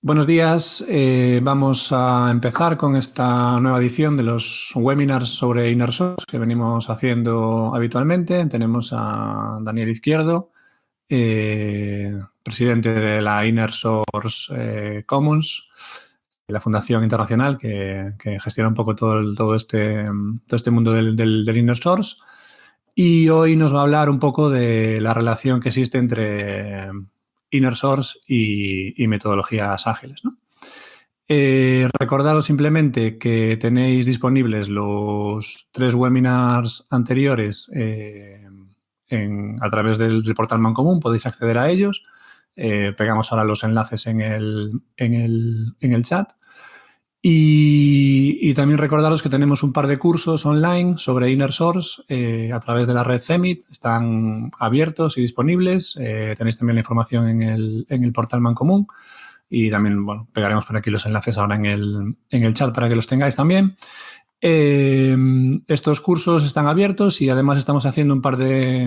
Buenos días. Vamos a empezar con esta nueva edición de los webinars sobre Inner Source que venimos haciendo habitualmente. Tenemos a Daniel Izquierdo, presidente de la Inner Source Commons, la fundación internacional que gestiona un poco todo este mundo del Inner Source. Y hoy nos va a hablar un poco de la relación que existe entre Inner Source y metodologías ágiles, ¿no? Recordaros simplemente que tenéis disponibles los 3 webinars anteriores a través del portal Mancomún, podéis acceder a ellos. Pegamos ahora los enlaces en el chat. Y también recordaros que tenemos un par de cursos online sobre Inner Source a través de la red CEMIT. Están abiertos y disponibles. Tenéis también la información en el portal Mancomún. Y también, bueno, pegaremos por aquí los enlaces ahora en el chat para que los tengáis también. Estos cursos están abiertos y además estamos haciendo un par de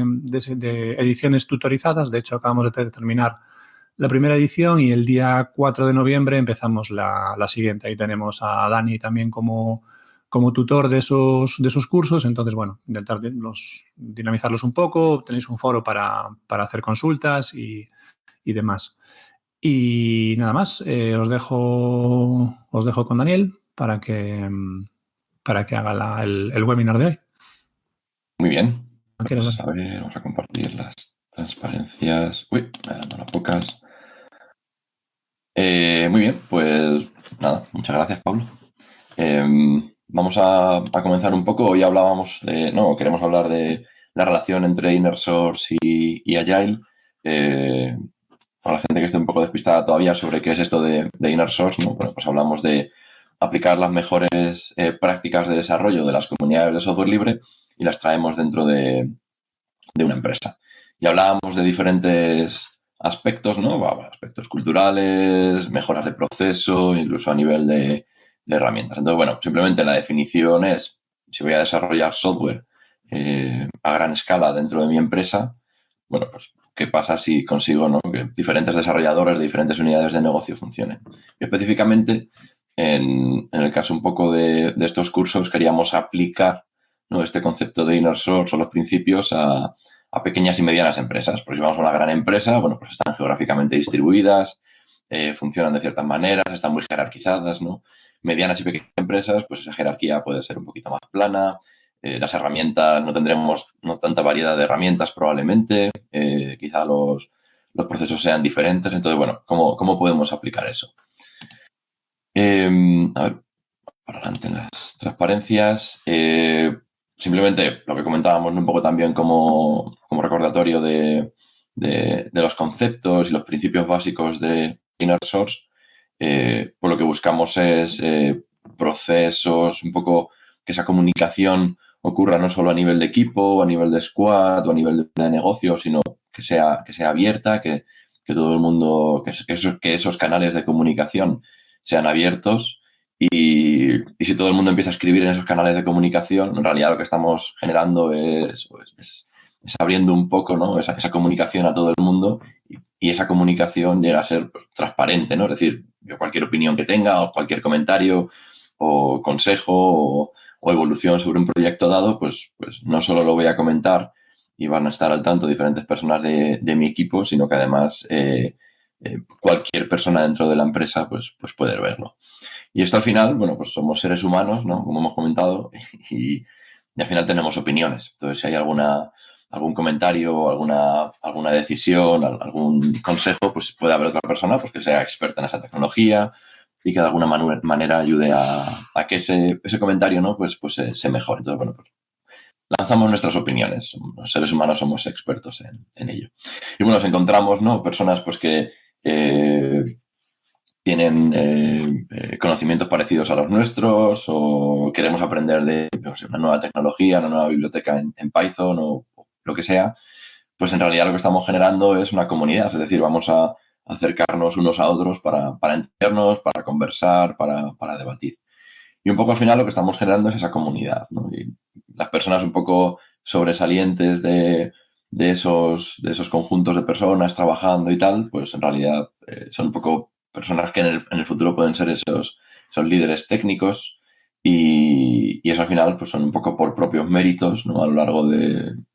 ediciones tutorizadas. De hecho, acabamos de terminar la primera edición y el día 4 de noviembre empezamos la siguiente. Ahí tenemos a Dani también como tutor de esos cursos. Entonces, bueno, intentar dinamizarlos un poco. Tenéis un foro para hacer consultas y demás. Y nada más, os dejo con Daniel para que haga el webinar de hoy. Muy bien. ¿Quieres, Pues Dani? a ver, vamos a compartir las transparencias. Uy, me han dado las pocas. Muy bien, pues nada, muchas gracias, Pablo. Vamos a comenzar un poco. Hoy queremos hablar de la relación entre Inner Source y Agile. Para la gente que esté un poco despistada todavía sobre qué es esto de Inner Source, ¿no? Bueno, pues hablamos de aplicar las mejores prácticas de desarrollo de las comunidades de software libre y las traemos dentro de una empresa. Y hablábamos de diferentes aspectos, ¿no? Aspectos culturales, mejoras de proceso, incluso a nivel de herramientas. Entonces, bueno, simplemente la definición es, si voy a desarrollar software a gran escala dentro de mi empresa, bueno, pues, ¿qué pasa si consigo, ¿no?, que diferentes desarrolladores de diferentes unidades de negocio funcionen? Y específicamente, en el caso un poco de estos cursos, queríamos aplicar, ¿no?, este concepto de Inner Source o los principios a pequeñas y medianas empresas. Porque si vamos a una gran empresa, bueno, pues están geográficamente distribuidas, funcionan de ciertas maneras, están muy jerarquizadas, ¿no? Medianas y pequeñas empresas, pues esa jerarquía puede ser un poquito más plana. Las herramientas, no tendremos tanta variedad de herramientas probablemente, quizá los procesos sean diferentes. Entonces, bueno, ¿cómo podemos aplicar eso? A ver, para adelante en las transparencias. Simplemente lo que comentábamos un poco también como recordatorio de los conceptos y los principios básicos de Inner Source. Pues lo que buscamos es procesos, un poco que esa comunicación ocurra no solo a nivel de equipo, a nivel de squad o a nivel de negocio, sino que sea abierta, que todo el mundo, que esos canales de comunicación sean abiertos. Y si todo el mundo empieza a escribir en esos canales de comunicación, en realidad lo que estamos generando es abriendo un poco, ¿no?, esa comunicación a todo el mundo, y esa comunicación llega a ser, pues, transparente, ¿no? Es decir, yo cualquier opinión que tenga o cualquier comentario o consejo o evolución sobre un proyecto dado, pues no solo lo voy a comentar y van a estar al tanto diferentes personas de mi equipo, sino que además cualquier persona dentro de la empresa pues puede verlo. Y esto al final, bueno, pues somos seres humanos, ¿no?, como hemos comentado, y al final tenemos opiniones. Entonces, si hay algún comentario, alguna decisión, algún consejo, pues puede haber otra persona pues que sea experta en esa tecnología y que de alguna manera ayude a que ese comentario, ¿no?, pues se mejore. Entonces, bueno, pues lanzamos nuestras opiniones. Los seres humanos somos expertos en ello. Y bueno, nos encontramos, ¿no?, personas pues que tienen conocimientos parecidos a los nuestros, o queremos aprender de, no sé, una nueva tecnología, una nueva biblioteca en Python o lo que sea. Pues en realidad lo que estamos generando es una comunidad. Es decir, vamos a acercarnos unos a otros para entendernos, para conversar, para debatir. Y un poco al final lo que estamos generando es esa comunidad, ¿no? Y las personas un poco sobresalientes de esos conjuntos de personas trabajando y tal, pues en realidad son un poco personas que en el futuro pueden ser esos líderes técnicos y eso al final pues son un poco por propios méritos, ¿no? A lo largo del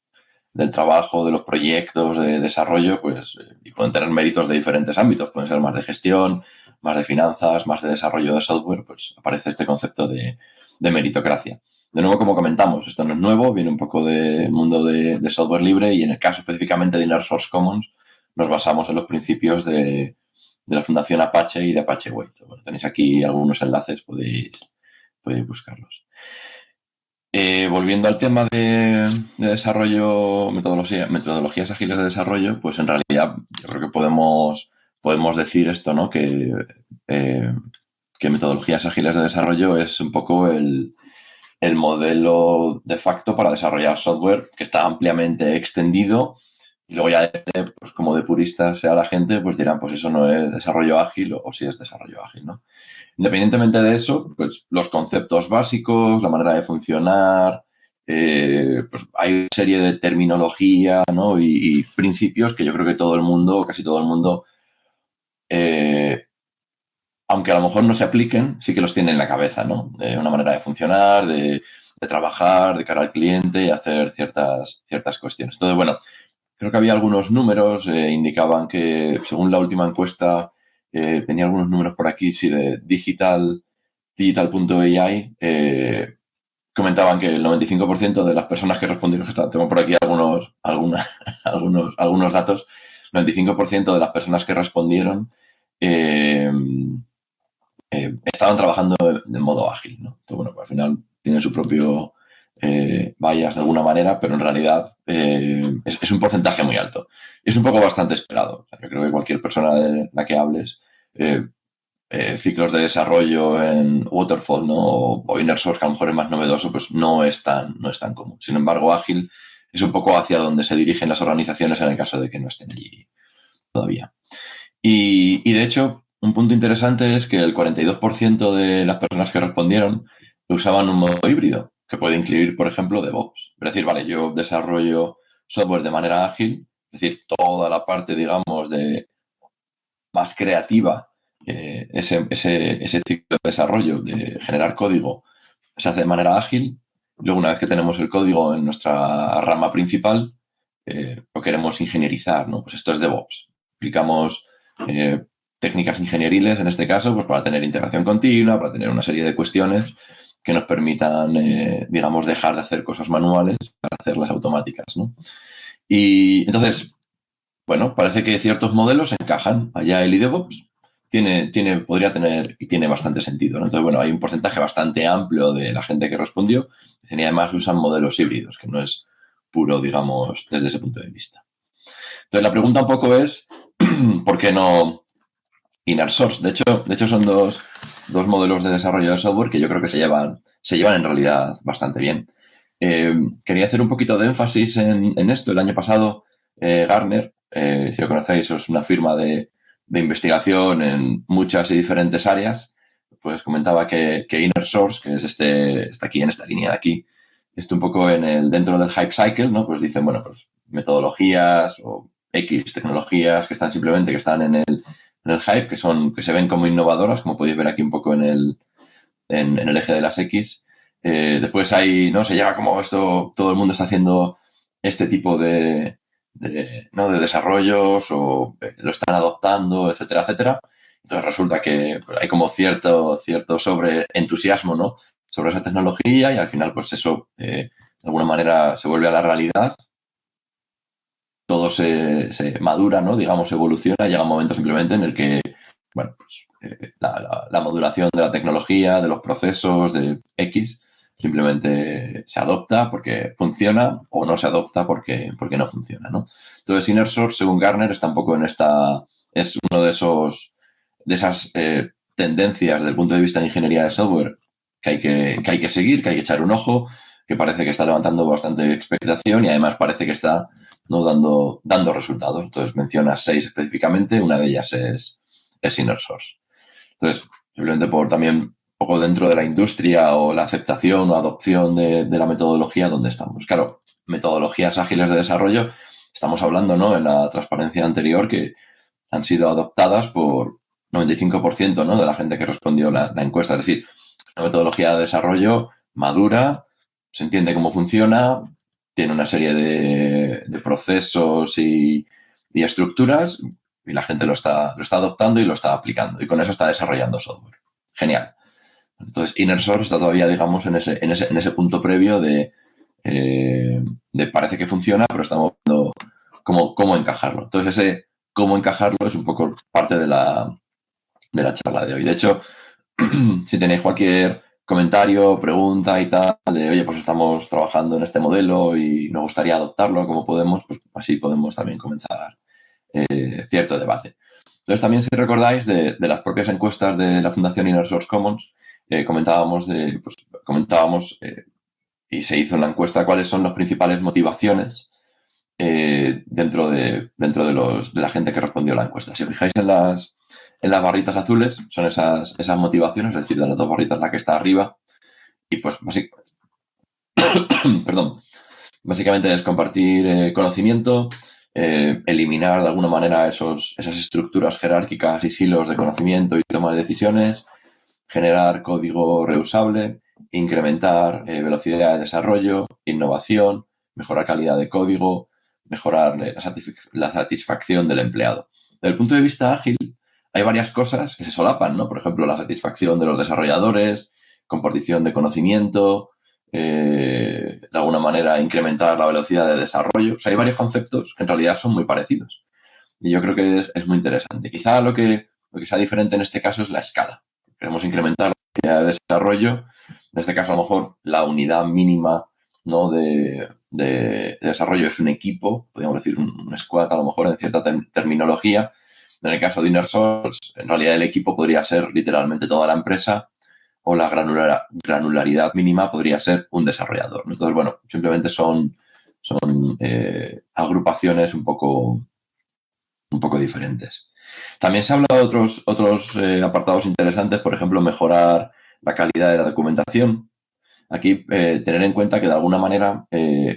trabajo, de los proyectos de desarrollo, pues y pueden tener méritos de diferentes ámbitos, pueden ser más de gestión, más de finanzas, más de desarrollo de software, pues aparece este concepto de meritocracia. De nuevo, como comentamos, esto no es nuevo, viene un poco del mundo de software libre y en el caso específicamente de Inner Source Commons nos basamos en los principios de la Fundación Apache y de Apache Way. Bueno, tenéis aquí algunos enlaces, podéis buscarlos. Volviendo al tema de desarrollo, metodologías ágiles de desarrollo, pues en realidad yo creo que podemos decir esto, ¿no? Que metodologías ágiles de desarrollo es un poco el modelo de facto para desarrollar software que está ampliamente extendido y luego ya, pues como de purista sea la gente, pues dirán, pues eso no es desarrollo ágil o sí es desarrollo ágil, ¿no? Independientemente de eso, pues los conceptos básicos, la manera de funcionar, pues hay una serie de terminología, ¿no? y principios que yo creo que todo el mundo, casi todo el mundo, aunque a lo mejor no se apliquen, sí que los tiene en la cabeza, ¿no? De una manera de funcionar, de trabajar de cara al cliente y hacer ciertas cuestiones. Entonces, bueno, creo que había algunos números, indicaban que según la última encuesta, tenía algunos números por aquí, sí, de digital.ai, comentaban que el 95% de las personas que respondieron, tengo por aquí algunos datos, el 95% de las personas que respondieron estaban trabajando de modo ágil, ¿no? Entonces, bueno, pues al final tiene su propio bias de alguna manera, pero en realidad es un porcentaje muy alto. Es un poco bastante esperado. O sea, yo creo que cualquier persona de la que hables, ciclos de desarrollo en Waterfall, ¿no? O Inner Source, que a lo mejor es más novedoso, pues no es tan común. Sin embargo, ágil es un poco hacia donde se dirigen las organizaciones en el caso de que no estén allí todavía. Y de hecho, un punto interesante es que el 42% de las personas que respondieron usaban un modo híbrido, que puede incluir, por ejemplo, DevOps. Es decir, vale, yo desarrollo software de manera ágil, es decir, toda la parte, digamos, de más creativa, ese ciclo de desarrollo, de generar código, se hace de manera ágil. Luego, una vez que tenemos el código en nuestra rama principal, lo queremos ingenierizar, ¿no? Pues esto es DevOps. Aplicamos técnicas ingenieriles, en este caso, pues para tener integración continua, para tener una serie de cuestiones que nos permitan, digamos, dejar de hacer cosas manuales para hacerlas automáticas, ¿no? Y entonces, bueno, parece que ciertos modelos encajan. Allá el DevOps podría tener y tiene bastante sentido, ¿no? Entonces, bueno, hay un porcentaje bastante amplio de la gente que respondió y además usan modelos híbridos, que no es puro, digamos, desde ese punto de vista. Entonces, la pregunta un poco es, ¿por qué no Inner Source? De hecho son dos modelos de desarrollo de software que yo creo que se llevan en realidad bastante bien. Quería hacer un poquito de énfasis en esto. El año pasado, Gartner, si lo conocéis, es una firma de investigación en muchas y diferentes áreas, pues comentaba que Inner Source, que es está aquí en esta línea de aquí, un poco dentro del hype cycle, ¿no? Pues dicen, bueno, pues metodologías o X tecnologías que están en el hype, que se ven como innovadoras, como podéis ver aquí un poco en el eje de las X. Después ¿no? Se llega como esto, todo el mundo está haciendo este tipo ¿no? de desarrollos o lo están adoptando, etcétera, etcétera. Entonces resulta que hay como cierto sobre entusiasmo, ¿no? Sobre esa tecnología y al final pues eso de alguna manera se vuelve a la realidad. Todo se madura, ¿no? Digamos, evoluciona, llega un momento simplemente en el que, bueno, pues la maduración de la tecnología, de los procesos, de X, simplemente se adopta porque funciona o no se adopta porque no funciona, ¿no? Entonces, Inner Source, según Gartner, está un poco es uno de esas tendencias desde el punto de vista de ingeniería de software que hay que seguir, que hay que echar un ojo, que parece que está levantando bastante expectación y además parece que está, ¿no? dando resultados. Entonces menciona 6 específicamente, una de ellas es Inner Source. Entonces, simplemente por también un poco dentro de la industria o la aceptación o adopción de la metodología donde estamos. Claro, metodologías ágiles de desarrollo, estamos hablando, ¿no? En la transparencia anterior que han sido adoptadas por 95%, ¿no?, de la gente que respondió la encuesta. Es decir, una metodología de desarrollo madura, se entiende cómo funciona, tiene una serie de procesos y estructuras, y la gente lo está adoptando y lo está aplicando. Y con eso está desarrollando software. Genial. Entonces, InnerSource está todavía, digamos, en ese punto previo de parece que funciona, pero estamos viendo cómo encajarlo. Entonces, ese cómo encajarlo es un poco parte de la charla de hoy. De hecho, si tenéis cualquier comentario, pregunta y tal, de oye, pues estamos trabajando en este modelo y nos gustaría adoptarlo, ¿cómo podemos? Pues así podemos también comenzar cierto debate. Entonces, también si recordáis de las propias encuestas de la Fundación Inner Source Commons, comentábamos y se hizo en la encuesta cuáles son las principales motivaciones dentro de la gente que respondió a la encuesta. Si os fijáis en las barritas azules, son esas motivaciones, es decir, de las dos barritas la que está arriba, y pues perdón, básicamente es compartir conocimiento, eliminar de alguna manera esas estructuras jerárquicas y silos de conocimiento y toma de decisiones, generar código reusable, incrementar velocidad de desarrollo, innovación, mejorar calidad de código, mejorar la satisfacción del empleado. Desde el punto de vista ágil, hay varias cosas que se solapan, ¿no? Por ejemplo, la satisfacción de los desarrolladores, compartición de conocimiento, de alguna manera incrementar la velocidad de desarrollo. O sea, hay varios conceptos que en realidad son muy parecidos. Y yo creo que es muy interesante. Quizá lo que sea diferente en este caso es la escala. Queremos incrementar la velocidad de desarrollo. En este caso, a lo mejor, la unidad mínima, ¿no?, de desarrollo es un equipo, podríamos decir un squad, a lo mejor en cierta terminología. En el caso de InnerSource, en realidad el equipo podría ser literalmente toda la empresa, o la granularidad mínima podría ser un desarrollador. Entonces, bueno, simplemente son agrupaciones un poco diferentes. También se habla de otros apartados interesantes, por ejemplo, mejorar la calidad de la documentación. Aquí tener en cuenta que de alguna manera,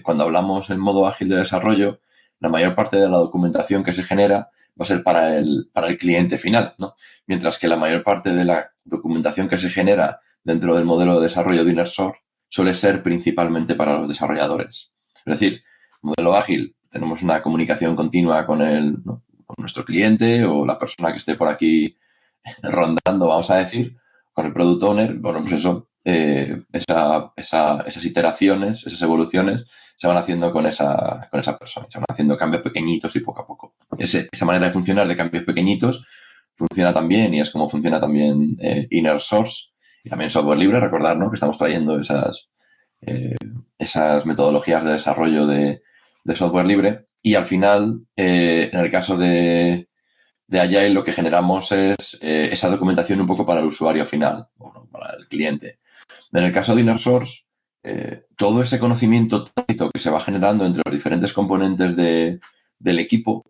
cuando hablamos en modo ágil de desarrollo, la mayor parte de la documentación que se genera va a ser para el cliente final, ¿no? Mientras que la mayor parte de la documentación que se genera dentro del modelo de desarrollo de InnerSource suele ser principalmente para los desarrolladores. Es decir, modelo ágil, tenemos una comunicación continua con nuestro cliente o la persona que esté por aquí rondando, vamos a decir, con el product owner. Bueno, pues eso, esas iteraciones, esas evoluciones se van haciendo con esa persona, se van haciendo cambios pequeñitos y poco a poco. Esa manera de funcionar de cambios pequeñitos funciona también y es como funciona también Inner Source y también software libre. Recordar, ¿no?, que estamos trayendo esas metodologías de desarrollo de software libre y al final, en el caso de Agile, lo que generamos es esa documentación un poco para el usuario final, o para el cliente. En el caso de InnerSource, todo ese conocimiento tácito que se va generando entre los diferentes componentes del equipo,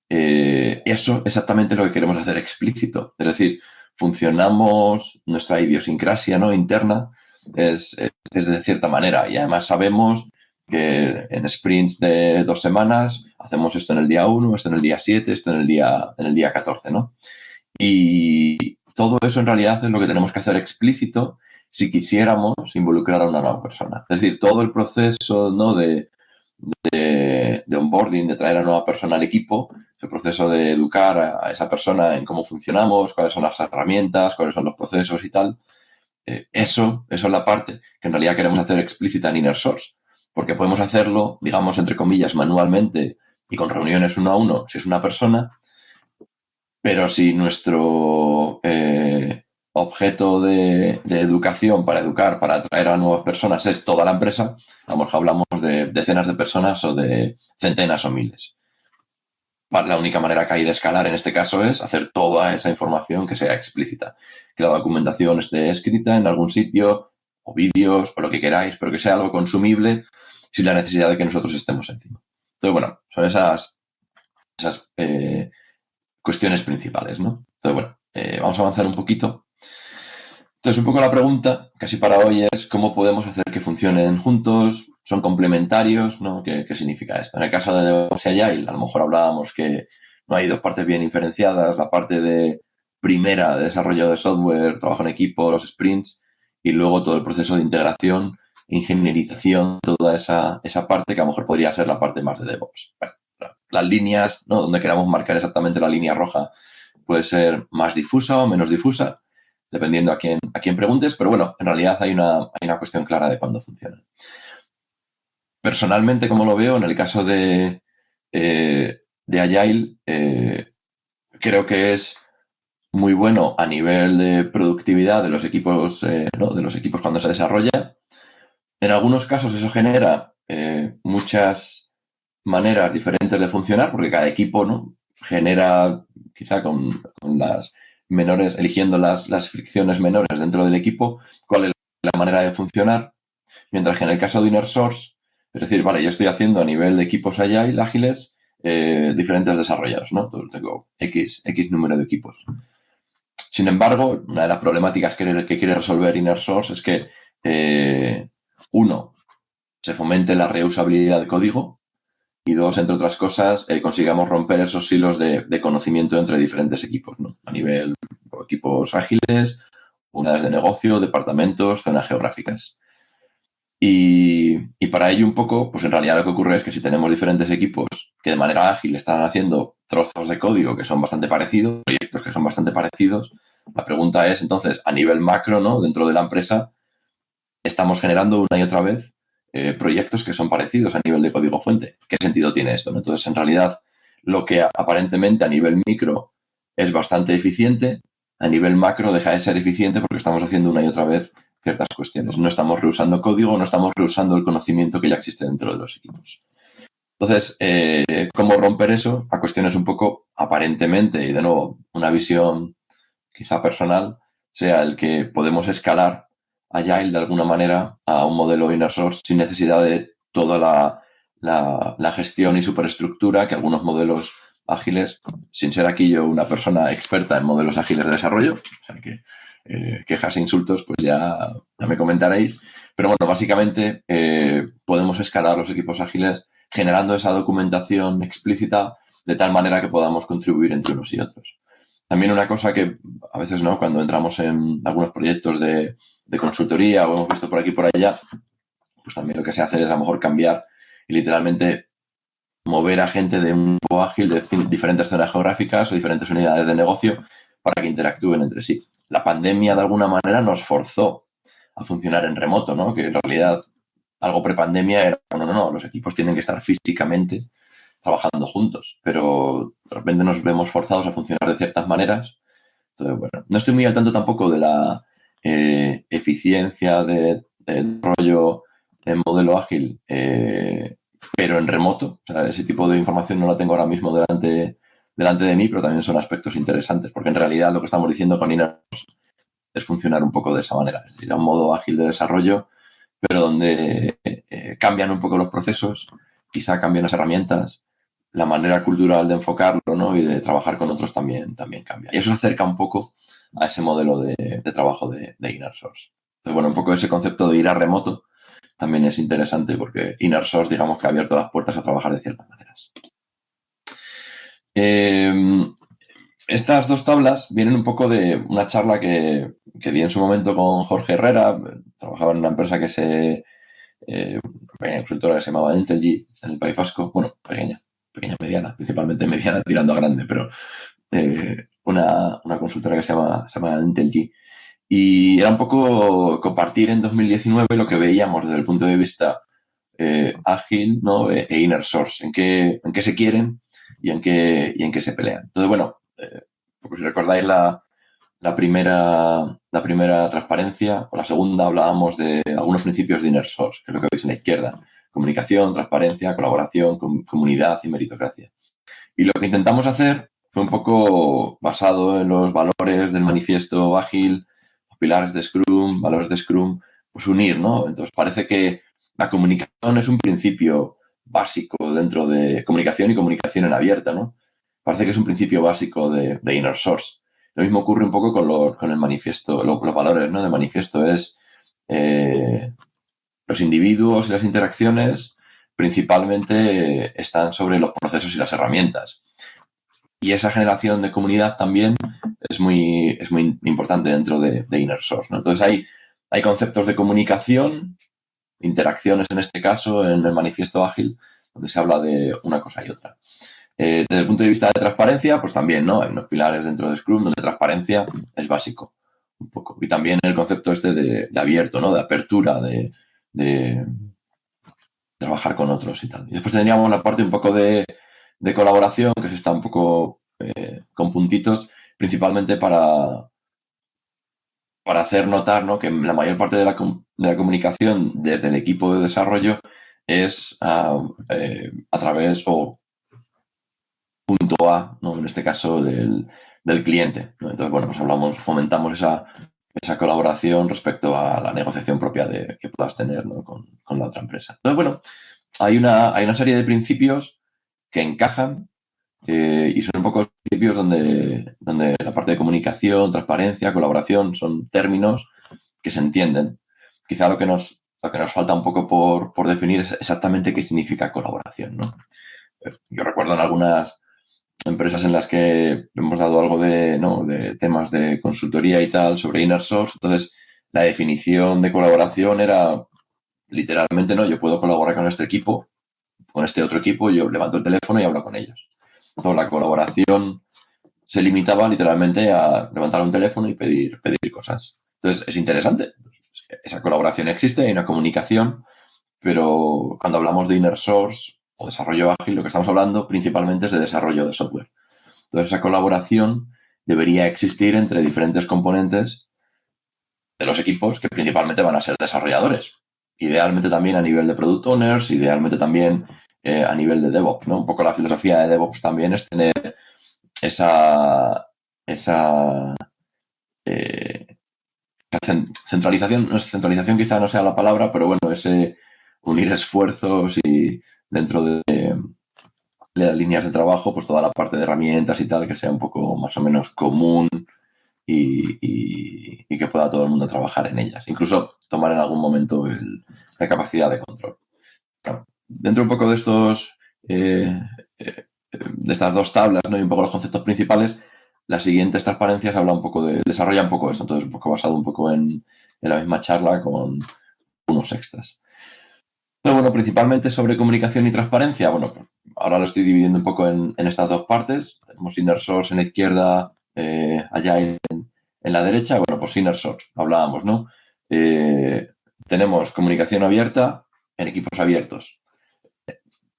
eso exactamente lo que queremos hacer explícito. Es decir, funcionamos, nuestra idiosincrasia, ¿no?, interna es de cierta manera y además sabemos que en sprints de 2 semanas hacemos esto en el día 1, esto en el día 7, esto en el día 14, ¿no? Y todo eso en realidad es lo que tenemos que hacer explícito si quisiéramos involucrar a una nueva persona. Es decir, todo el proceso, ¿no?, de onboarding, de traer a una nueva persona al equipo, el proceso de educar a esa persona en cómo funcionamos, cuáles son las herramientas, cuáles son los procesos y tal, eso es la parte que en realidad queremos hacer explícita en InnerSource, porque podemos hacerlo, digamos, entre comillas, manualmente y con reuniones 1 a 1 si es una persona, pero si nuestro objeto de educación para educar, para atraer a nuevas personas es toda la empresa, a lo mejor hablamos de decenas de personas o de centenas o miles. La única manera que hay de escalar en este caso es hacer toda esa información que sea explícita, que la documentación esté escrita en algún sitio, o vídeos, o lo que queráis, pero que sea algo consumible sin la necesidad de que nosotros estemos encima. Entonces, bueno, son esas cuestiones principales, ¿no? Entonces, bueno, vamos a avanzar un poquito. Entonces, un poco la pregunta, casi para hoy, es cómo podemos hacer que funcionen juntos, son complementarios, ¿no? ¿Qué significa esto? En el caso de DevOps y Agile, a lo mejor hablábamos que no hay dos partes bien diferenciadas, la parte de primera de desarrollo de software, trabajo en equipo, los sprints, y luego todo el proceso de integración, ingenierización, toda esa parte que a lo mejor podría ser la parte más de DevOps. Bueno, las líneas, ¿no? Donde queramos marcar exactamente la línea roja puede ser más difusa o menos difusa, dependiendo a quién preguntes, pero bueno, en realidad hay una cuestión clara de cuándo funciona. Personalmente, como lo veo, en el caso de Agile, creo que es muy bueno a nivel de productividad de los equipos, ¿no? De los equipos cuando se desarrolla. En algunos casos eso genera muchas maneras diferentes de funcionar, porque cada equipo, ¿no? Genera, quizá con las menores, eligiendo las fricciones menores dentro del equipo, cuál es la manera de funcionar, mientras que en el caso de Inner Source, es decir, vale, yo estoy haciendo a nivel de equipos agile, ágiles, diferentes desarrollados, ¿no? Entonces tengo X número de equipos. Sin embargo, una de las problemáticas que quiere resolver Inner Source es que, uno, se fomente la reusabilidad de código y dos, entre otras cosas, consigamos romper esos hilos de conocimiento entre diferentes equipos, ¿no? A nivel equipos ágiles, unidades de negocio, departamentos, zonas geográficas. Y para ello un poco, pues en realidad lo que ocurre es que si tenemos diferentes equipos que de manera ágil están haciendo trozos de código que son bastante parecidos, proyectos que son bastante parecidos, la pregunta es entonces, a nivel macro, ¿no? Dentro de la empresa, estamos generando una y otra vez proyectos que son parecidos a nivel de código fuente. ¿Qué sentido tiene esto? ¿No? Entonces, en realidad, lo que aparentemente a nivel micro es bastante eficiente, a nivel macro deja de ser eficiente porque estamos haciendo una y otra vez ciertas cuestiones. No estamos reusando código, no estamos reusando el conocimiento que ya existe dentro de los equipos. Entonces, ¿cómo romper eso? A cuestiones un poco aparentemente, y de nuevo, una visión quizá personal, sea el que podemos escalar Agile de alguna manera a un modelo inner source sin necesidad de toda la gestión y superestructura que algunos modelos ágiles, sin ser aquí yo una persona experta en modelos ágiles de desarrollo, o sea que quejas e insultos, pues ya me comentaréis. Pero bueno, básicamente podemos escalar los equipos ágiles generando esa documentación explícita de tal manera que podamos contribuir entre unos y otros. También una cosa que a veces, ¿no? Cuando entramos en algunos proyectos de consultoría o hemos visto por aquí y por allá, pues también lo que se hace es a lo mejor cambiar y literalmente mover a gente de un grupo ágil de diferentes zonas geográficas o diferentes unidades de negocio para que interactúen entre sí. La pandemia de alguna manera nos forzó a funcionar en remoto, ¿no? Que en realidad algo prepandemia era, no, los equipos tienen que estar físicamente trabajando juntos, pero de repente nos vemos forzados a funcionar de ciertas maneras. Entonces, bueno, no estoy muy al tanto tampoco de la eficiencia del rollo en modelo ágil, pero en remoto. O sea, ese tipo de información no la tengo ahora mismo delante de mí, pero también son aspectos interesantes, porque en realidad lo que estamos diciendo con Inner es funcionar un poco de esa manera, es decir, a un modo ágil de desarrollo, pero donde cambian un poco los procesos, quizá cambian las herramientas, la manera cultural de enfocarlo, ¿no? Y de trabajar con otros también cambia. Y eso se acerca un poco a ese modelo de trabajo de Inner Source. Entonces, bueno, un poco ese concepto de ir a remoto también es interesante porque Inner Source, digamos que ha abierto las puertas a trabajar de ciertas maneras. Estas dos tablas vienen un poco de una charla que di en su momento con Jorge Herrera. Trabajaba en una empresa una consultora que se llamaba Intelgy en el País Vasco. Bueno, pequeña, mediana, principalmente mediana, tirando a grande, pero una consultora que se llama Intelgy. Y era un poco compartir en 2019 lo que veíamos desde el punto de vista ágil, ¿no? E inner source, en qué se quieren y en qué se pelean. Entonces, bueno, si recordáis la primera transparencia, o la segunda hablábamos de algunos principios de inner source, que es lo que veis en la izquierda. Comunicación, transparencia, colaboración, comunidad y meritocracia. Y lo que intentamos hacer fue un poco basado en los valores del manifiesto ágil, pilares de Scrum, valores de Scrum, pues unir, ¿no? Entonces parece que la comunicación es un principio básico dentro de comunicación y comunicación en abierta, ¿no? Parece que es un principio básico de Inner Source. Lo mismo ocurre un poco con el manifiesto, los valores, ¿no? Del manifiesto es los individuos y las interacciones principalmente están sobre los procesos y las herramientas. Y esa generación de comunidad también es muy importante dentro de Inner Source, ¿no? Entonces hay conceptos de comunicación, interacciones en este caso, en el manifiesto ágil, donde se habla de una cosa y otra. Desde el punto de vista de transparencia, pues también, ¿no? Hay unos pilares dentro de Scrum donde transparencia es básico, un poco. Y también el concepto este de abierto, ¿no? De apertura, de trabajar con otros y tal. Y después tendríamos la parte un poco de colaboración, que se está un poco con puntitos, principalmente para hacer notar, ¿no? Que la mayor parte de la comunicación desde el equipo de desarrollo es a través o punto A, ¿no? En este caso del cliente, ¿no? Entonces, bueno, pues fomentamos esa colaboración respecto a la negociación propia que puedas tener, ¿no? con la otra empresa. Entonces, bueno, hay una serie de principios que encajan y son un poco principios donde la parte de comunicación, transparencia, colaboración son términos que se entienden. Quizá lo que nos falta un poco por definir es exactamente qué significa colaboración, ¿no? Yo recuerdo en algunas empresas en las que hemos dado algo ¿no? de temas de consultoría y tal sobre Inner Source, entonces la definición de colaboración era literalmente, ¿no? Yo puedo colaborar con este equipo, con este otro equipo, yo levanto el teléfono y hablo con ellos. Entonces, la colaboración se limitaba literalmente a levantar un teléfono y pedir cosas. Entonces, es interesante. Esa colaboración existe, hay una comunicación, pero cuando hablamos de Inner Source o desarrollo ágil, lo que estamos hablando principalmente es de desarrollo de software. Entonces, esa colaboración debería existir entre diferentes componentes de los equipos que principalmente van a ser desarrolladores. Idealmente también a nivel de product owners, idealmente también a nivel de DevOps, ¿no? Un poco la filosofía de DevOps también es tener esa centralización, no, centralización quizá no sea la palabra, pero bueno, ese unir esfuerzos y dentro de las líneas de trabajo, pues toda la parte de herramientas y tal, que sea un poco más o menos común y que pueda todo el mundo trabajar en ellas. Incluso tomar en algún momento la capacidad de control. Bueno, dentro un poco de de estas dos tablas, ¿no? Y un poco los conceptos principales, las siguientes transparencias desarrolla un poco esto, entonces un poco basado un poco en la misma charla con unos extras. Pero bueno, principalmente sobre comunicación y transparencia, bueno, pues ahora lo estoy dividiendo un poco en estas dos partes. Tenemos Inner Source en la izquierda, Agile en la derecha. Bueno, pues Inner Source, hablábamos, ¿no? Tenemos comunicación abierta en equipos abiertos.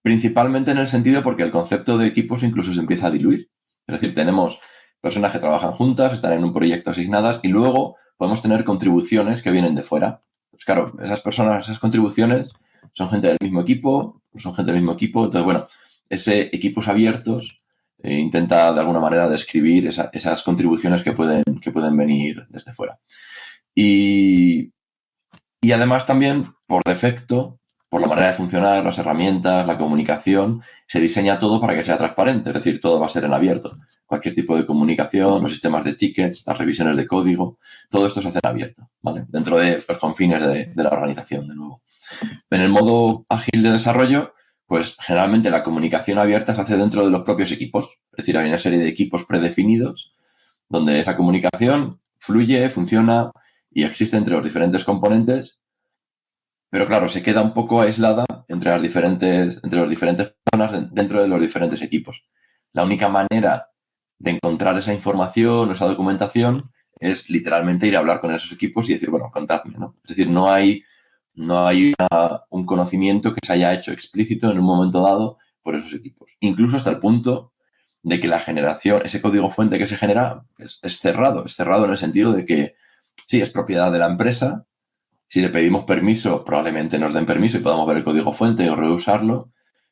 Principalmente en el sentido porque el concepto de equipos incluso se empieza a diluir. Es decir, tenemos personas que trabajan juntas, están en un proyecto asignadas y luego podemos tener contribuciones que vienen de fuera. Pues claro, esas personas, esas contribuciones son gente del mismo equipo, son gente del mismo equipo. Entonces, bueno, ese equipos abiertos intenta de alguna manera describir esas contribuciones que pueden venir desde fuera. Y además también, por defecto, por la manera de funcionar, las herramientas, la comunicación, se diseña todo para que sea transparente, es decir, todo va a ser en abierto. Cualquier tipo de comunicación, los sistemas de tickets, las revisiones de código, todo esto se hace en abierto, ¿vale? Dentro de los confines de la organización, de nuevo. En el modo ágil de desarrollo, pues generalmente la comunicación abierta se hace dentro de los propios equipos. Es decir, hay una serie de equipos predefinidos donde esa comunicación fluye, funciona y existe entre los diferentes componentes, pero claro, se queda un poco aislada entre las diferentes personas dentro de los diferentes equipos. La única manera de encontrar esa información o esa documentación es literalmente ir a hablar con esos equipos y decir, bueno, contadme, ¿no? Es decir, no hay un conocimiento que se haya hecho explícito en un momento dado por esos equipos. Incluso hasta el punto de que la generación, ese código fuente que se genera es cerrado en el sentido de que sí, es propiedad de la empresa. Si le pedimos permiso, probablemente nos den permiso y podamos ver el código fuente o reusarlo,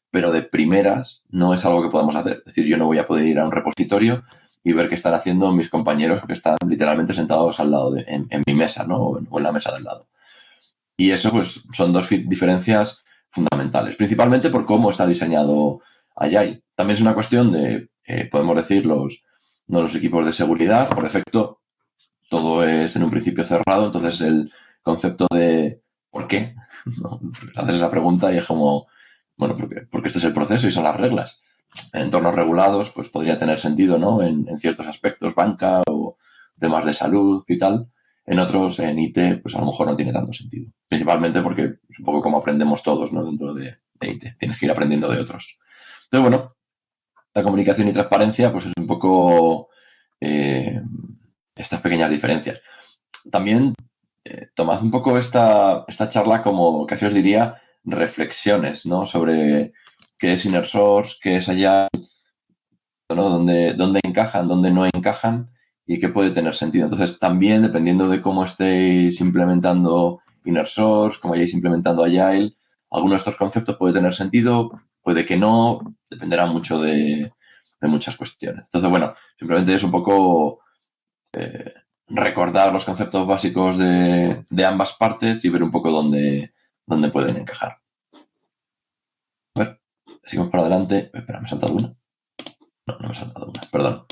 pero de primeras no es algo que podamos hacer. Es decir, yo no voy a poder ir a un repositorio y ver qué están haciendo mis compañeros que están literalmente sentados al lado en mi mesa, ¿no? O en la mesa del lado. Y eso, pues, son dos diferencias fundamentales, principalmente por cómo está diseñado Agile. También es una cuestión de, podemos decir, no los equipos de seguridad, por defecto, todo es en un principio cerrado, entonces el concepto de ¿por qué? ¿No? Haces esa pregunta y es como, bueno, porque este es el proceso y son las reglas. en entornos regulados, pues podría tener sentido, ¿no? En ciertos aspectos, banca o temas de salud y tal. En otros, en IT, pues a lo mejor no tiene tanto sentido. Principalmente porque es un poco como aprendemos todos, ¿no? Dentro de IT. Tienes que ir aprendiendo de otros. Entonces, bueno, la comunicación y transparencia, pues es un poco estas pequeñas diferencias. También tomad un poco esta charla como, casi os diría, reflexiones, ¿no? Sobre qué es Inner Source, qué es Agile, ¿no? Dónde encajan, dónde no encajan y qué puede tener sentido. Entonces, también, dependiendo de cómo estéis implementando Inner Source, cómo hayáis implementando Agile, alguno de estos conceptos puede tener sentido, puede que no, dependerá mucho de muchas cuestiones. Entonces, bueno, simplemente es un poco recordar los conceptos básicos de ambas partes y ver un poco dónde pueden encajar. A ver, seguimos para adelante. Espera, ¿me he saltado una? No me he saltado una, perdón.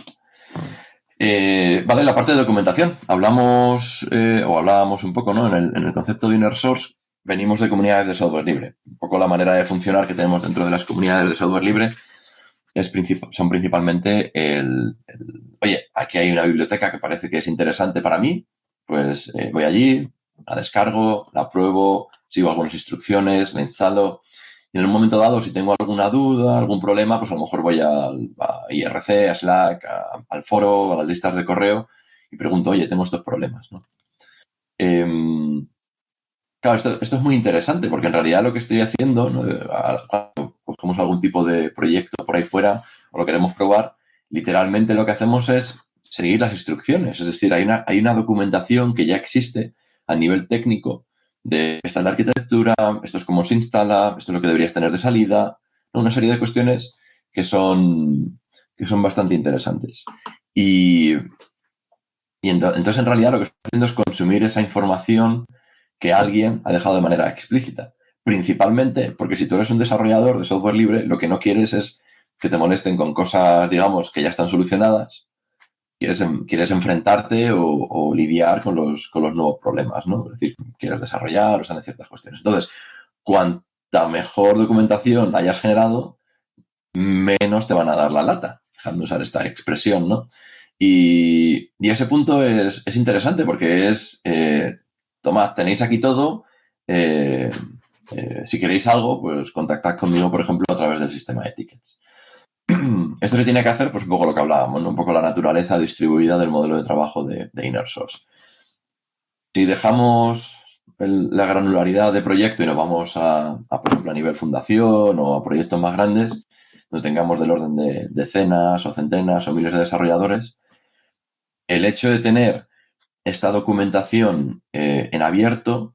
Vale, la parte de documentación. Hablábamos un poco, ¿no? En el concepto de Inner Source, venimos de comunidades de software libre. Un poco la manera de funcionar que tenemos dentro de las comunidades de software libre son principalmente oye, aquí hay una biblioteca que parece que es interesante para mí, pues voy allí, la descargo, la pruebo, sigo algunas instrucciones, la instalo. Y en un momento dado, si tengo alguna duda, algún problema, pues a lo mejor voy a IRC, a Slack, al foro, a las listas de correo y pregunto, oye, tengo estos problemas, ¿no? Claro, esto es muy interesante porque en realidad lo que estoy haciendo, ¿no? Cuando cogemos algún tipo de proyecto por ahí fuera o lo queremos probar, literalmente lo que hacemos es seguir las instrucciones. Es decir, hay una documentación que ya existe a nivel técnico de esta es la arquitectura, esto es cómo se instala, esto es lo que deberías tener de salida, ¿no? Una serie de cuestiones que son bastante interesantes. Entonces, en realidad, lo que estoy haciendo es consumir esa información que alguien ha dejado de manera explícita. Principalmente porque si tú eres un desarrollador de software libre, lo que no quieres es que te molesten con cosas, digamos, que ya están solucionadas. Quieres enfrentarte o lidiar con los nuevos problemas, ¿no? Es decir, quieres desarrollar o sean ciertas cuestiones. Entonces, cuanta mejor documentación hayas generado, menos te van a dar la lata, dejando de usar esta expresión, ¿no? Y ese punto es interesante porque tomad, tenéis aquí todo, si queréis algo, pues contactad conmigo, por ejemplo, a través del sistema de tickets. Esto se tiene que hacer, pues un poco lo que hablábamos, ¿no? Un poco la naturaleza distribuida del modelo de trabajo de Inner Source. Si dejamos la granularidad de proyecto y nos vamos por ejemplo, a nivel fundación o a proyectos más grandes, donde tengamos del orden de decenas o centenas o miles de desarrolladores, el hecho de tener esta documentación en abierto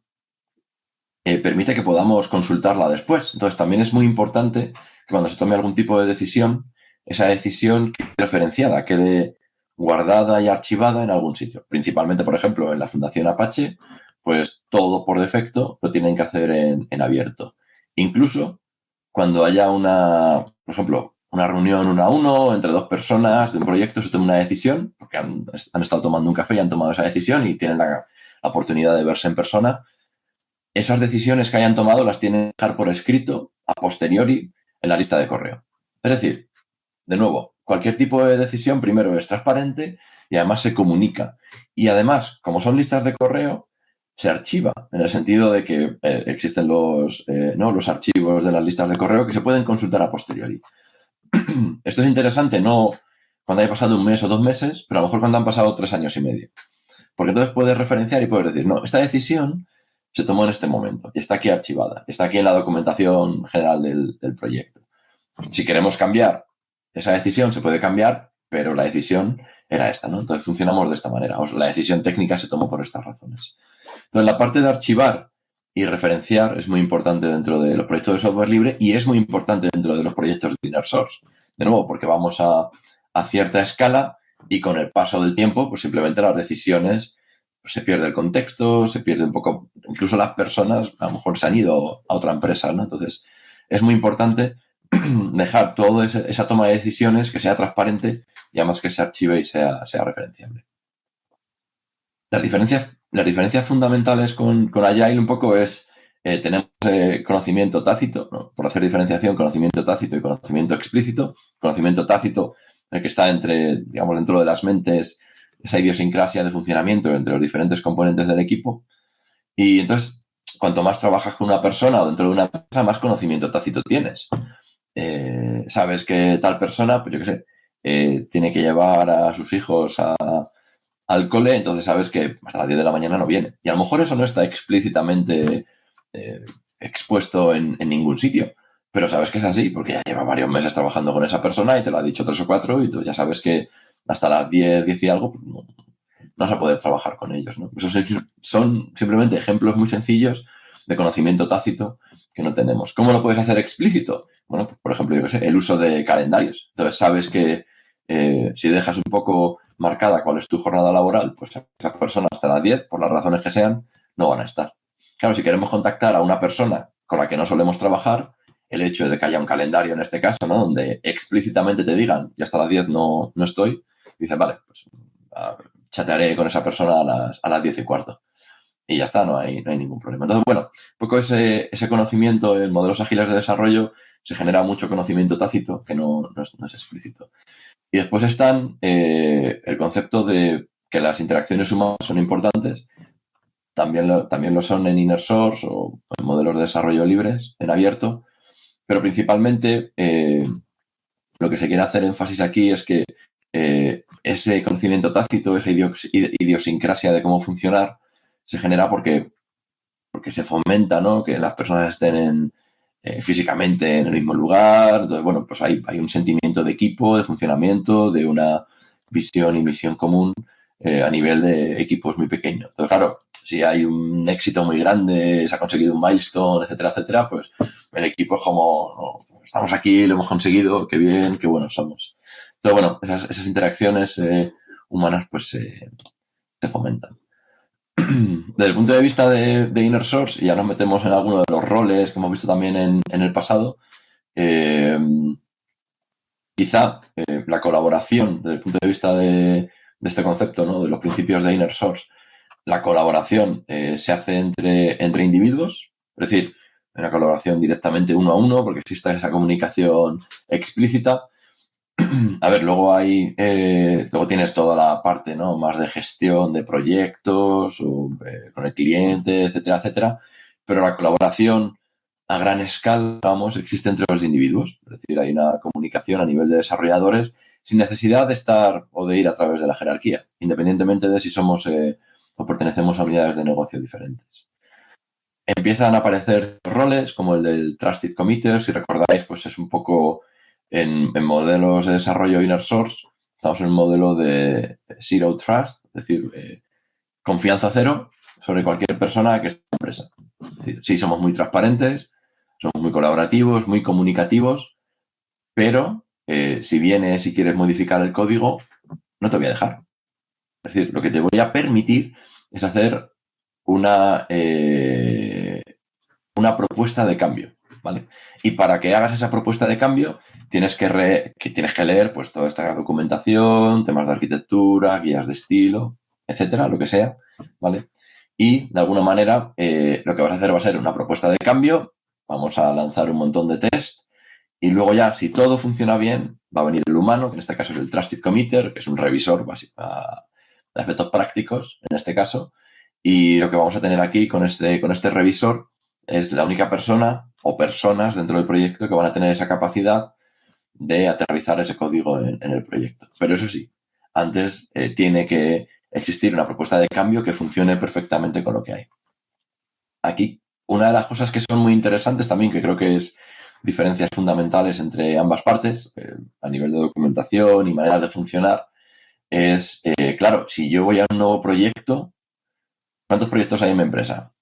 permite que podamos consultarla después. Entonces, también es muy importante que cuando se tome algún tipo de decisión, esa decisión quede referenciada, quede guardada y archivada en algún sitio. Principalmente, por ejemplo, en la Fundación Apache, pues todo por defecto lo tienen que hacer en abierto. Incluso cuando haya por ejemplo, una reunión uno a uno entre dos personas de un proyecto, se toma una decisión, porque han estado tomando un café y han tomado esa decisión y tienen la oportunidad de verse en persona. Esas decisiones que hayan tomado las tienen que dejar por escrito a posteriori en la lista de correo. Es decir, de nuevo, cualquier tipo de decisión primero es transparente y además se comunica. Y además, como son listas de correo, se archiva, en el sentido de que existen los archivos de las listas de correo que se pueden consultar a posteriori. Esto es interesante no cuando haya pasado un mes o 2 meses, pero a lo mejor cuando han pasado 3 años y medio. Porque entonces puedes referenciar y puedes decir, no, esta decisión se tomó en este momento y está aquí archivada, está aquí en la documentación general del proyecto. Si queremos cambiar esa decisión, se puede cambiar, pero la decisión era esta, ¿no? Entonces funcionamos de esta manera. La decisión técnica se tomó por estas razones. Entonces, la parte de archivar y referenciar es muy importante dentro de los proyectos de software libre y es muy importante dentro de los proyectos de Inner Source. De nuevo, porque vamos a cierta escala y con el paso del tiempo, pues simplemente las decisiones, pues se pierde el contexto, se pierde un poco, incluso las personas a lo mejor se han ido a otra empresa, ¿no? Entonces, es muy importante dejar toda esa toma de decisiones que sea transparente y además que se archive y sea referenciable. Las diferencias fundamentales con Agile un poco es tenemos conocimiento tácito, ¿no? Por hacer diferenciación, conocimiento tácito y conocimiento explícito. Conocimiento tácito, el que está digamos, dentro de las mentes, esa idiosincrasia de funcionamiento entre los diferentes componentes del equipo. Y entonces, cuanto más trabajas con una persona o dentro de una empresa, más conocimiento tácito tienes. Sabes que tal persona, pues yo qué sé, tiene que llevar a sus hijos al cole, entonces sabes que hasta las 10 de la mañana no viene. Y a lo mejor eso no está explícitamente expuesto en ningún sitio, pero sabes que es así, porque ya lleva varios meses trabajando con esa persona y te lo ha dicho 3 o 4 y tú ya sabes que hasta las 10, 10 y algo, pues no vas a poder trabajar con ellos, ¿no? Esos son simplemente ejemplos muy sencillos de conocimiento tácito que no tenemos. ¿Cómo lo puedes hacer explícito? Bueno, pues, por ejemplo, yo qué sé, el uso de calendarios. Entonces sabes que si dejas un poco marcada cuál es tu jornada laboral, pues esas personas hasta las 10, por las razones que sean, no van a estar. Claro, si queremos contactar a una persona con la que no solemos trabajar, el hecho de que haya un calendario en este caso, ¿no? Donde explícitamente te digan, ya hasta las 10 no estoy, dices, vale, pues chatearé con esa persona a las 10 y cuarto. Y ya está, no hay ningún problema. Entonces, bueno, un poco ese conocimiento en modelos ágiles de desarrollo se genera mucho conocimiento tácito que no es explícito. Y después están el concepto de que las interacciones humanas son importantes, también lo son en inner source o en modelos de desarrollo libres, en abierto, pero principalmente lo que se quiere hacer énfasis aquí es que ese conocimiento tácito, esa idiosincrasia de cómo funcionar, se genera porque se fomenta, ¿no? Que las personas estén físicamente en el mismo lugar. Entonces, bueno, pues hay un sentimiento de equipo, de funcionamiento, de una visión y misión común a nivel de equipos muy pequeños. Entonces, claro, si hay un éxito muy grande, se ha conseguido un milestone, etcétera, pues el equipo es como, no, estamos aquí, lo hemos conseguido, qué bien, qué buenos somos. Entonces, bueno, esas interacciones humanas pues se fomentan. Desde el punto de vista de Inner Source, y ya nos metemos en alguno de los roles que hemos visto también en el pasado, eh, quizá la colaboración, desde el punto de vista de este concepto, ¿no? De los principios de Inner Source, la colaboración se hace entre individuos, es decir, una colaboración directamente uno a uno, porque existe esa comunicación explícita. A ver, luego tienes toda la parte, ¿no? Más de gestión de proyectos o, con el cliente, etcétera, etcétera. Pero la colaboración a gran escala, vamos, existe entre los individuos. Es decir, hay una comunicación a nivel de desarrolladores sin necesidad de estar o de ir a través de la jerarquía, independientemente de si somos o pertenecemos a unidades de negocio diferentes. Empiezan a aparecer roles como el del Trusted Committer, si recordáis, pues es un poco en modelos de desarrollo inner source, estamos en un modelo de Zero Trust, es decir, confianza cero sobre cualquier persona que esté en la empresa. Es decir, sí, somos muy transparentes, somos muy colaborativos, muy comunicativos, pero si vienes y quieres modificar el código, no te voy a dejar. Es decir, lo que te voy a permitir es hacer una propuesta de cambio, ¿vale? Y para que hagas esa propuesta de cambio, tienes que leer pues toda esta documentación, temas de arquitectura, guías de estilo, etcétera, lo que sea, ¿vale? Y de alguna manera lo que vas a hacer va a ser una propuesta de cambio, vamos a lanzar un montón de test y luego ya, si todo funciona bien, va a venir el humano, que en este caso es el Trusted Committer, que es un revisor básico de efectos prácticos, en este caso, y lo que vamos a tener aquí con este revisor es la única persona o personas dentro del proyecto que van a tener esa capacidad de aterrizar ese código en el proyecto. Pero eso sí, antes tiene que existir una propuesta de cambio que funcione perfectamente con lo que hay. Aquí, una de las cosas que son muy interesantes también, que creo que es diferencias fundamentales entre ambas partes, a nivel de documentación y maneras de funcionar, es, claro, si yo voy a un nuevo proyecto, ¿cuántos proyectos hay en mi empresa?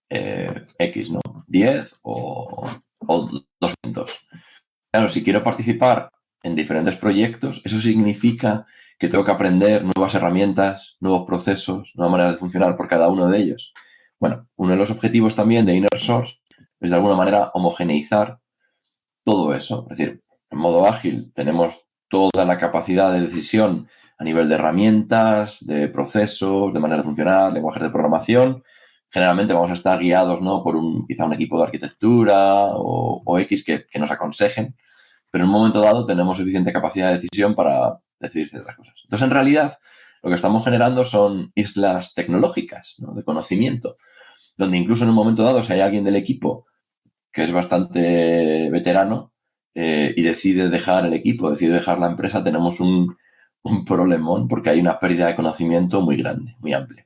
X, ¿no? 10 o 200. Claro, si quiero participar en diferentes proyectos, eso significa que tengo que aprender nuevas herramientas, nuevos procesos, nuevas maneras de funcionar por cada uno de ellos. Bueno, uno de los objetivos también de Inner Source es de alguna manera homogeneizar todo eso. Es decir, en modo ágil tenemos toda la capacidad de decisión a nivel de herramientas, de procesos, de manera de funcionar, lenguajes de programación, generalmente vamos a estar guiados, ¿no? Por quizá un equipo de arquitectura o X que nos aconsejen, pero en un momento dado tenemos suficiente capacidad de decisión para decidir ciertas cosas. Entonces, en realidad, lo que estamos generando son islas tecnológicas, ¿no? De conocimiento, donde incluso en un momento dado, si hay alguien del equipo que es bastante veterano y decide dejar el equipo, decide dejar la empresa, tenemos un problemón porque hay una pérdida de conocimiento muy grande, muy amplia.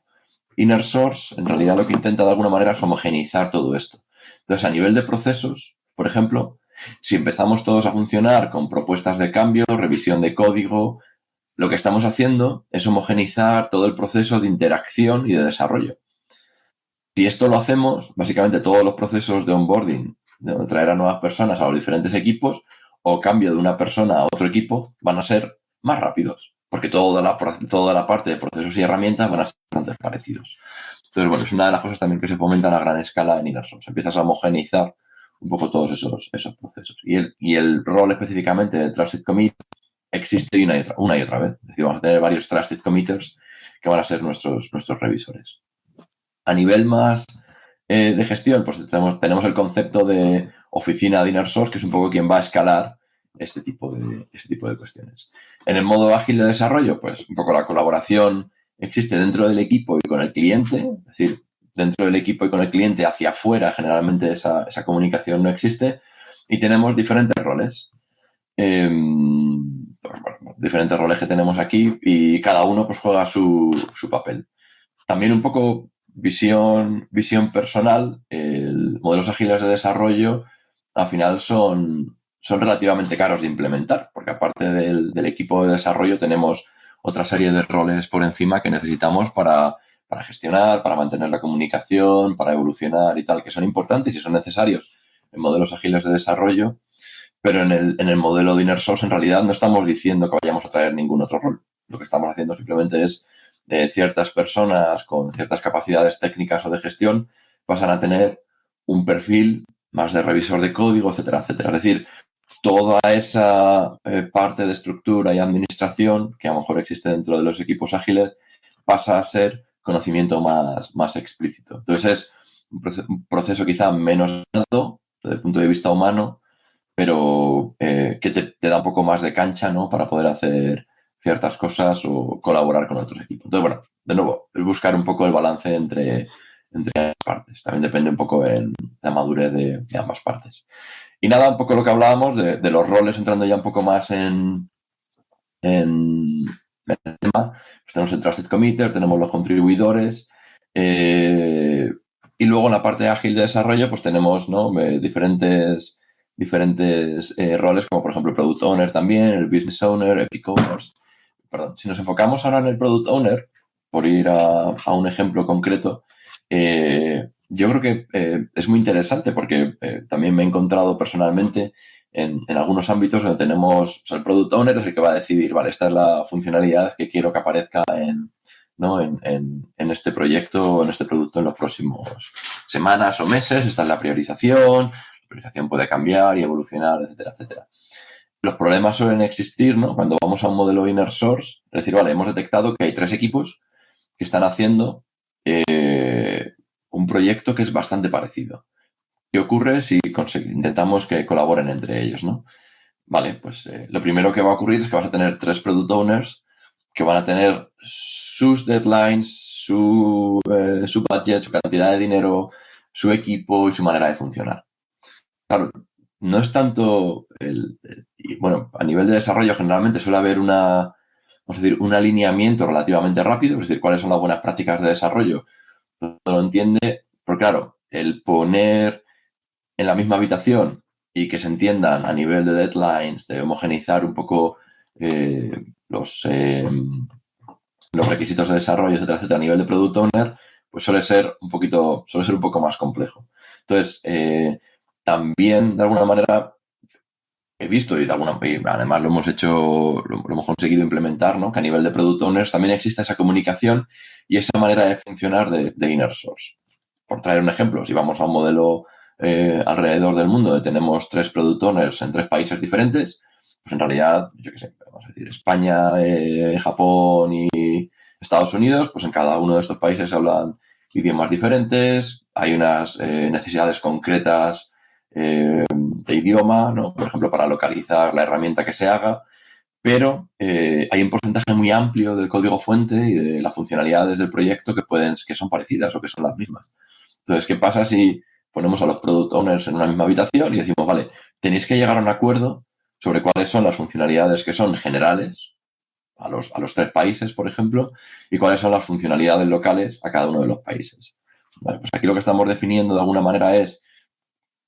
Inner Source, en realidad, lo que intenta de alguna manera es homogeneizar todo esto. Entonces, a nivel de procesos, por ejemplo, si empezamos todos a funcionar con propuestas de cambio, revisión de código, lo que estamos haciendo es homogeneizar todo el proceso de interacción y de desarrollo. Si esto lo hacemos, básicamente todos los procesos de onboarding, de traer a nuevas personas a los diferentes equipos o cambio de una persona a otro equipo, van a ser más rápidos, porque toda la parte de procesos y herramientas van a ser bastante parecidos. Entonces, bueno, es una de las cosas también que se fomentan a gran escala en Inner Source. Empiezas a homogeneizar un poco todos esos procesos. Y el rol específicamente de Trusted Commit existe una y otra vez. Es decir, vamos a tener varios Trusted Committers que van a ser nuestros revisores. A nivel más de gestión, pues tenemos el concepto de oficina de Inner Source, que es un poco quien va a escalar este tipo de cuestiones. En el modo ágil de desarrollo, pues un poco la colaboración existe dentro del equipo y con el cliente, es decir, dentro del equipo y con el cliente hacia afuera, generalmente esa comunicación no existe, y tenemos diferentes roles. Pues, bueno, diferentes roles que tenemos aquí y cada uno pues juega su papel. También un poco visión personal, modelos ágiles de desarrollo al final son relativamente caros de implementar, porque aparte del equipo de desarrollo tenemos otra serie de roles por encima que necesitamos para gestionar, para mantener la comunicación, para evolucionar y tal, que son importantes y son necesarios en modelos ágiles de desarrollo, pero en el modelo de Inner Source en realidad no estamos diciendo que vayamos a traer ningún otro rol. Lo que estamos haciendo simplemente es ciertas personas con ciertas capacidades técnicas o de gestión pasan a tener un perfil más de revisor de código, etcétera, etcétera. Es decir, toda esa parte de estructura y administración que a lo mejor existe dentro de los equipos ágiles pasa a ser conocimiento más explícito. Entonces es un proceso quizá menos alto desde el punto de vista humano, pero que te da un poco más de cancha, ¿no? Para poder hacer ciertas cosas o colaborar con otros equipos. Entonces, bueno, de nuevo, es buscar un poco el balance entre ambas partes. También depende un poco en la madurez de ambas partes. Y nada, un poco lo que hablábamos de los roles, entrando ya un poco más en el tema, pues tenemos el Trusted Committer, tenemos los contribuidores, y luego en la parte ágil de desarrollo, pues tenemos, ¿no? diferentes roles, como por ejemplo el Product Owner también, el Business Owner, Epic Owners. Perdón, si nos enfocamos ahora en el Product Owner, por ir a un ejemplo concreto, yo creo que es muy interesante porque también me he encontrado personalmente en algunos ámbitos donde tenemos, o sea, el Product Owner es el que va a decidir, vale, esta es la funcionalidad que quiero que aparezca en este proyecto o en este producto en los próximos semanas o meses, esta es la priorización puede cambiar y evolucionar, etcétera, etcétera. Los problemas suelen existir, ¿no? Cuando vamos a un modelo Inner Source, es decir, vale, hemos detectado que hay 3 equipos que están haciendo un proyecto que es bastante parecido. ¿Qué ocurre si intentamos que colaboren entre ellos, ¿no? Vale, pues lo primero que va a ocurrir es que vas a tener 3 product owners que van a tener sus deadlines, su budget, su cantidad de dinero, su equipo y su manera de funcionar. Claro, no es tanto bueno, a nivel de desarrollo generalmente suele haber vamos a decir, un alineamiento relativamente rápido, es decir, cuáles son las buenas prácticas de desarrollo. No lo entiende, porque claro, el poner en la misma habitación y que se entiendan a nivel de deadlines, de homogeneizar un poco los requisitos de desarrollo, etcétera, etcétera, a nivel de product owner, pues suele ser un poco más complejo. Entonces, también de alguna manera he visto y además lo hemos hecho, lo hemos conseguido implementar, ¿no? Que a nivel de product owners también existe esa comunicación y esa manera de funcionar de Inner Source. Por traer un ejemplo, si vamos a un modelo alrededor del mundo donde tenemos 3 product owners en 3 países diferentes, pues en realidad, yo qué sé, vamos a decir España, Japón y Estados Unidos, pues en cada uno de estos países hablan idiomas diferentes, hay unas necesidades concretas de idioma, ¿no? Por ejemplo, para localizar la herramienta que se haga, pero hay un porcentaje muy amplio del código fuente y de las funcionalidades del proyecto que son parecidas o que son las mismas. Entonces, ¿qué pasa si ponemos a los product owners en una misma habitación y decimos, vale, tenéis que llegar a un acuerdo sobre cuáles son las funcionalidades que son generales a los 3 países, por ejemplo, y cuáles son las funcionalidades locales a cada uno de los países? Vale, pues aquí lo que estamos definiendo de alguna manera es,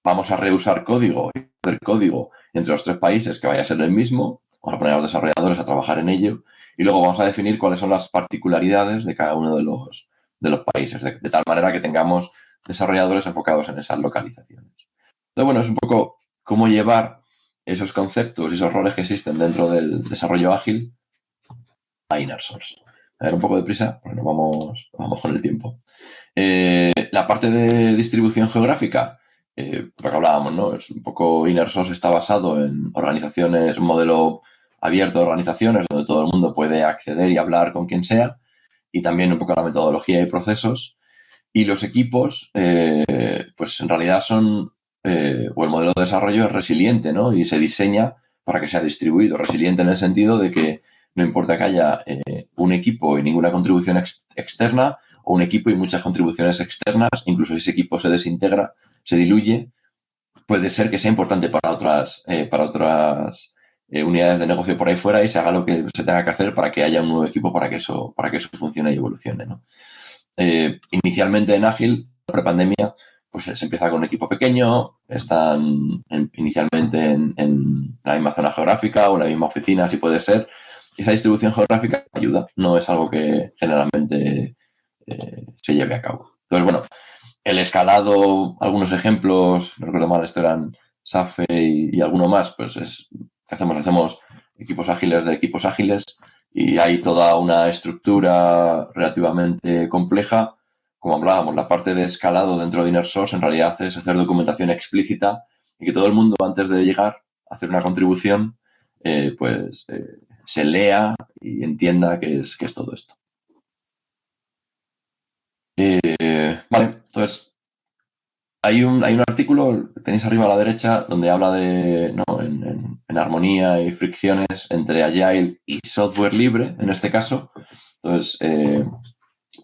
vamos a reusar código y hacer código entre los 3 países que vaya a ser el mismo, vamos a poner a los desarrolladores a trabajar en ello y luego vamos a definir cuáles son las particularidades de cada uno de los países, de tal manera que tengamos desarrolladores enfocados en esas localizaciones. Entonces, bueno, es un poco cómo llevar esos conceptos y esos roles que existen dentro del desarrollo ágil a Inner Source. A ver, un poco de prisa, porque nos vamos con el tiempo. La parte de distribución geográfica, lo que hablábamos, ¿no? Es un poco Inner Source está basado en organizaciones, un modelo abierto de organizaciones donde todo el mundo puede acceder y hablar con quien sea, y también un poco la metodología y procesos. Y los equipos, pues en realidad son, o el modelo de desarrollo es resiliente, ¿no? Y se diseña para que sea distribuido. Resiliente en el sentido de que no importa que haya un equipo y ninguna contribución externa, o un equipo y muchas contribuciones externas, incluso si ese equipo se desintegra, se diluye, puede ser que sea importante para otras unidades de negocio por ahí fuera y se haga lo que se tenga que hacer para que haya un nuevo equipo para que eso funcione y evolucione, ¿no? Inicialmente en Ágil, prepandemia, pues se empieza con un equipo pequeño, están inicialmente en la misma zona geográfica o en la misma oficina, si puede ser. Esa distribución geográfica ayuda, no es algo que generalmente se lleve a cabo. Entonces, bueno, el escalado, algunos ejemplos, no recuerdo mal, esto eran SAFe y alguno más, pues es que hacemos equipos ágiles de equipos ágiles y hay toda una estructura relativamente compleja. Como hablábamos, la parte de escalado dentro de Inner Source en realidad es hacer documentación explícita y que todo el mundo antes de llegar a hacer una contribución se lea y entienda qué es todo esto. Vale, entonces hay un artículo, tenéis arriba a la derecha, donde habla de, ¿no? en armonía y fricciones entre Agile y software libre, en este caso. Entonces,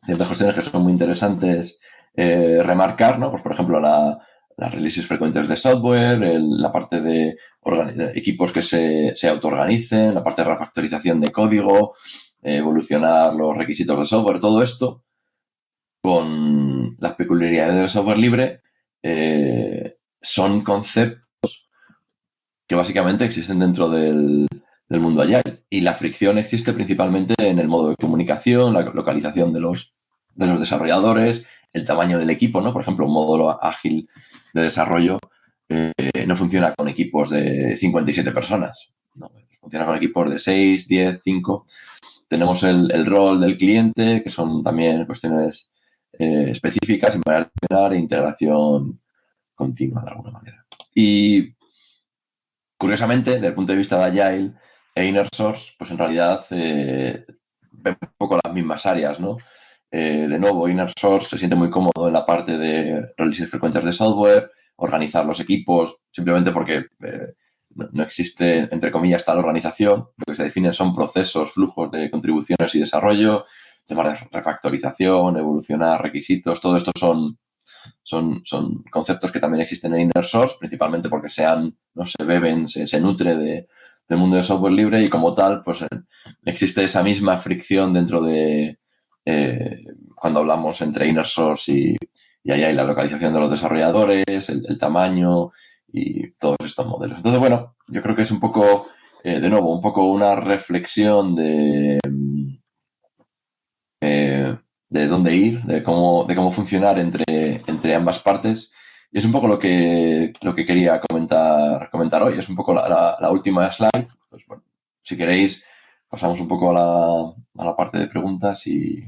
ciertas cuestiones que son muy interesantes remarcar, ¿no? Pues, por ejemplo, las releases frecuentes de software, la parte de equipos que se autoorganicen, la parte de refactorización de código, evolucionar los requisitos de software, todo esto con las peculiaridades del software libre son conceptos que básicamente existen dentro del mundo Agile. Y la fricción existe principalmente en el modo de comunicación, la localización de los desarrolladores, el tamaño del equipo, ¿no? Por ejemplo, un módulo ágil de desarrollo no funciona con equipos de 57 personas. No, funciona con equipos de 6, 10, 5. Tenemos el rol del cliente, que son también cuestiones específicas y manera de funcionar e integración continua de alguna manera. Y curiosamente, desde el punto de vista de Agile e Inner Source, pues en realidad ven un poco las mismas áreas, ¿no? De nuevo, Inner Source se siente muy cómodo en la parte de releases frecuentes de software, organizar los equipos, simplemente porque no existe, entre comillas, tal organización. Lo que se definen son procesos, flujos de contribuciones y desarrollo, temas de refactorización, evolucionar requisitos, todo esto son conceptos que también existen en Inner Source, principalmente porque se nutre del mundo de software libre y como tal, pues existe esa misma fricción dentro de cuando hablamos entre Inner Source y ahí hay la localización de los desarrolladores, el tamaño y todos estos modelos. Entonces, bueno, yo creo que es un poco, de nuevo, un poco una reflexión de dónde ir, de cómo funcionar entre ambas partes. Y es un poco lo que quería comentar hoy. Es un poco la última slide. Pues bueno, si queréis, pasamos un poco a la parte de preguntas y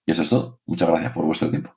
eso es todo. Muchas gracias por vuestro tiempo.